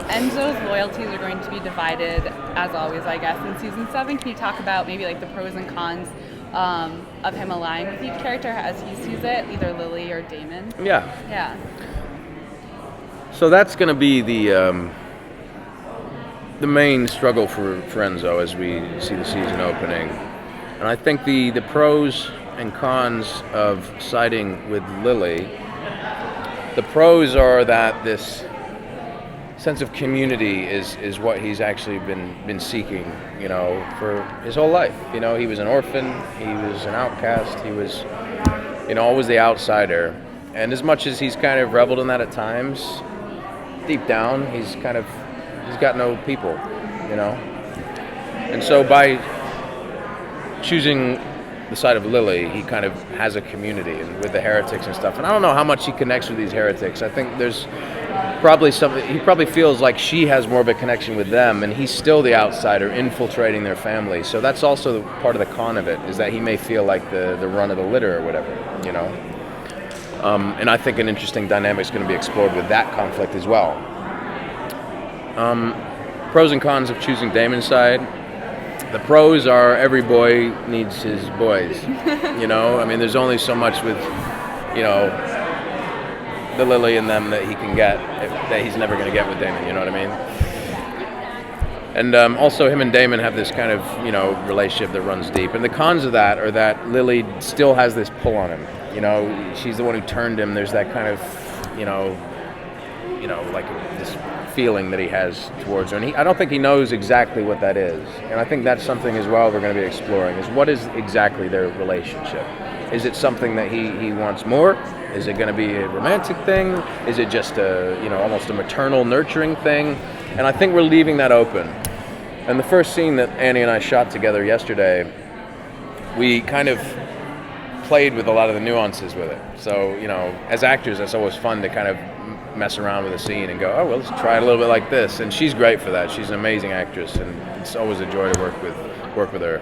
Enzo's loyalties are going to be divided, as always, I guess, in season 7. Can you talk about maybe like the pros and cons of him aligning with each character as he sees it, either Lily or Damon? Yeah. Yeah. So that's going to be the main struggle for Enzo as we see the season opening. And I think the pros and cons of siding with Lily, the pros are that this sense of community is what he's actually been seeking, for his whole life. He was an orphan, he was an outcast, he was, always the outsider. And as much as he's kind of reveled in that at times, deep down, he's got no people, And so by choosing the side of Lily, he kind of has a community, and with the heretics and stuff. And I don't know how much he connects with these heretics. I think there's probably something, he probably feels like she has more of a connection with them, and he's still the outsider infiltrating their family. So that's also part of the con of it, is that he may feel like the run of the litter or whatever, And I think an interesting dynamic is going to be explored with that conflict as well. Pros and cons of choosing Damon's side. The pros are every boy needs his boys, there's only so much with, the Lily and them that he can get, that he's never going to get with Damon, you know what I mean? And also him and Damon have this kind of, relationship that runs deep. And the cons of that are that Lily still has this pull on him. She's the one who turned him. There's that kind of, like this feeling that he has towards her. And I don't think he knows exactly what that is. And I think that's something as well we're going to be exploring, is what is exactly their relationship? Is it something that he wants more? Is it going to be a romantic thing? Is it just almost a maternal nurturing thing? And I think we're leaving that open. And the first scene that Annie and I shot together yesterday, we kind of played with a lot of the nuances with it. So, as actors, it's always fun to kind of mess around with a scene and go, oh, well, let's try it a little bit like this. And she's great for that. She's an amazing actress, and it's always a joy to work with her.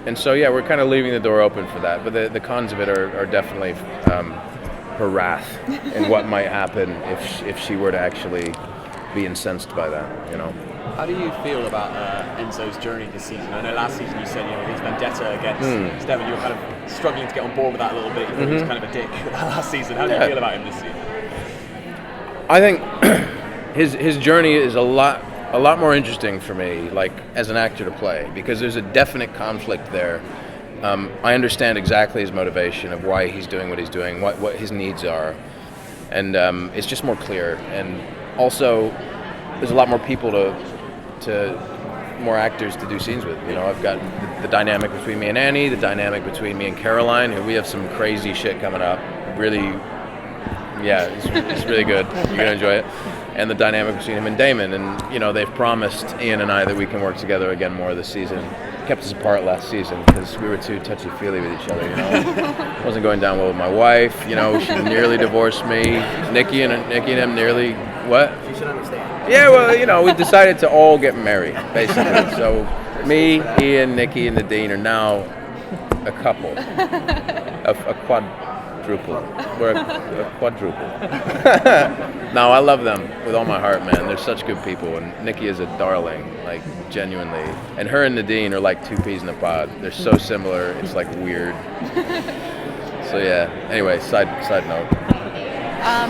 And so, yeah, we're kind of leaving the door open for that. But the cons of it are definitely her wrath and what might happen if she were to actually be incensed by that, How do you feel about Enzo's journey this season? I know last season you said, his vendetta against Devon, you were kind of struggling to get on board with that a little bit. You thought he was kind of a dick last season. How do you feel about him this season? I think his journey is a lot more interesting for me, like as an actor to play, because there's a definite conflict there. I understand exactly his motivation of why he's doing what he's doing, what his needs are, and it's just more clear. And also, there's a lot more people more actors to do scenes with. I've got the dynamic between me and Annie, the dynamic between me and Caroline, who we have some crazy shit coming up. Really, yeah, it's really good. You're gonna enjoy it. And the dynamic between him and Damon, and they've promised Ian and I that we can work together again more this season. Kept us apart last season because we were too touchy-feely with each other. Wasn't going down well with my wife. She nearly divorced me. Nikki and him nearly what? You should understand. Yeah, well, we decided to all get married, basically. So me, Ian, Nikki, and Nadine are now a couple, a quadruple. We're a quadruple. No, I love them with all my heart, man. They're such good people, and Nikki is a darling, like genuinely. And her and Nadine are like two peas in a pod. They're so similar, it's like weird. So yeah. Anyway, side note.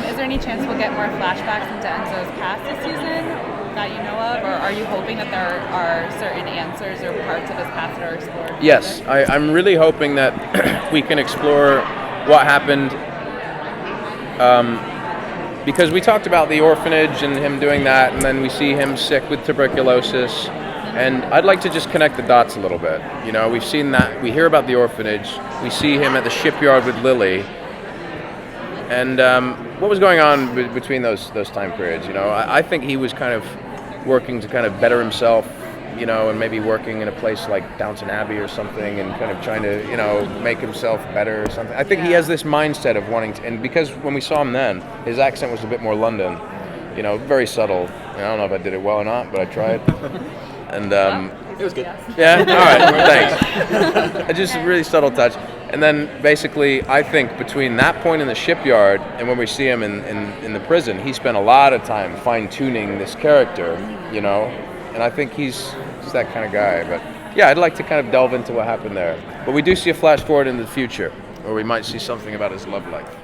Is there any chance we'll get more flashbacks into Enzo's past this season that you know of, or are you hoping that there are certain answers or parts of his past that are explored? Yes, I'm really hoping that we can explore what happened, because we talked about the orphanage and him doing that, and then we see him sick with tuberculosis, and I'd like to just connect the dots a little bit. We've seen that, we hear about the orphanage, we see him at the shipyard with Lily, and what was going on between those time periods? I think he was kind of working to kind of better himself, and maybe working in a place like Downton Abbey or something, and kind of trying to, make himself better or something. I think he has this mindset of wanting to, and because when we saw him then, his accent was a bit more London, very subtle. I don't know if I did it well or not, but I tried. And it was good. Yeah, all right, thanks. Just a really subtle touch. And then basically, I think between that point in the shipyard and when we see him in the prison, he spent a lot of time fine-tuning this character, you know? And I think he's that kind of guy. But yeah, I'd like to kind of delve into what happened there. But we do see a flash forward into the future, where we might see something about his love life.